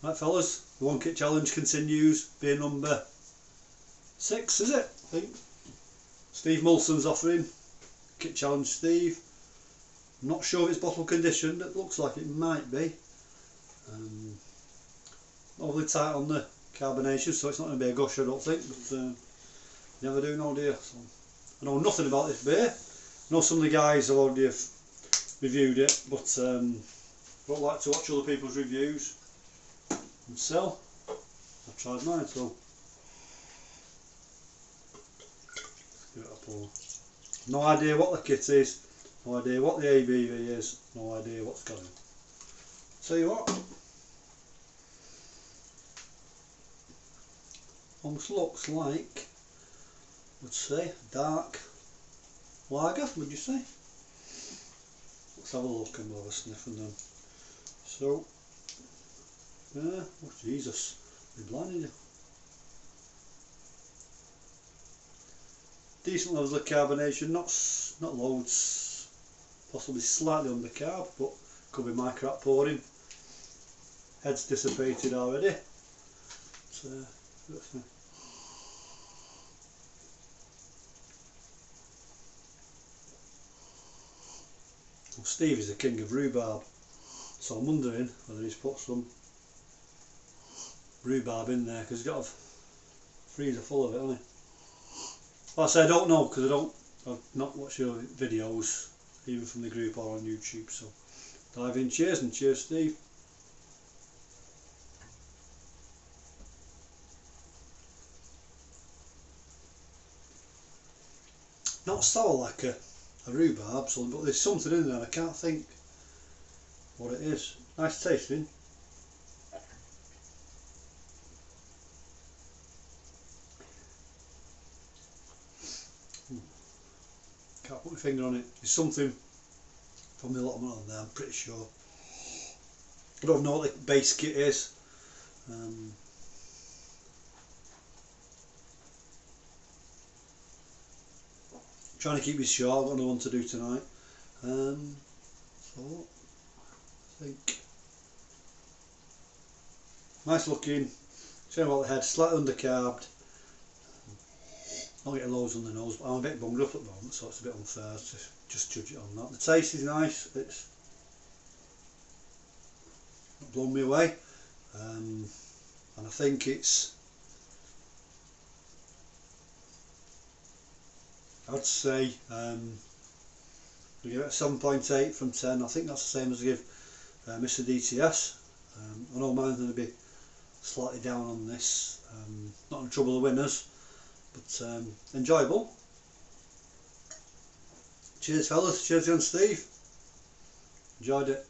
Right fellas, the 1 kit challenge continues, beer number 6 is it? I think. Steve Moulson's offering kit challenge Steve. I'm not sure if it's bottle conditioned, it looks like it might be. Overly tight on the carbonation, so it's not going to be a gush I don't think, but never do know dear. So, I know nothing about this beer. I know some of the guys have already have reviewed it, but I don't like to watch other people's reviews and sell. I've tried mine, so give it a pour. No idea what the kit is, no idea what the ABV is, no idea what's going. Tell you what, almost looks like, would say, dark lager, would you say? Let's have a look and we'll have a sniff and then. So, yeah, oh Jesus, we're blinded you. Decent levels of carbonation, not loads, possibly slightly under carb, but could be my crap pouring. Head's dissipated already. So, well, Steve is the king of rhubarb, so I'm wondering whether he's put some rhubarb in there because he's got a freezer full of it, hasn't he? Like I say, I don't know because I've not watched your videos even from the group or on YouTube, so dive in. Cheers, and cheers Steve. Not sour like a rhubarb, so, but there's something in there, I can't think what it is. Nice tasting. Can't put my finger on it. There's something from the allotment on there, I'm pretty sure. I don't know what the base kit is. Trying to keep this short, I've got another one to do tonight. So I think nice looking, shame about the head, slightly undercarbed, not getting loads on the nose, but I'm a bit bunged up at the moment, so it's a bit unfair to just judge it on that. The taste is nice, it's not blown me away, and I think it's, I'd say we give it a 7.8 from 10. I think that's the same as I give Mr. DTS. I know mine's going to be slightly down on this, not in trouble of winners, but enjoyable. Cheers fellas, cheers again Steve, enjoyed it.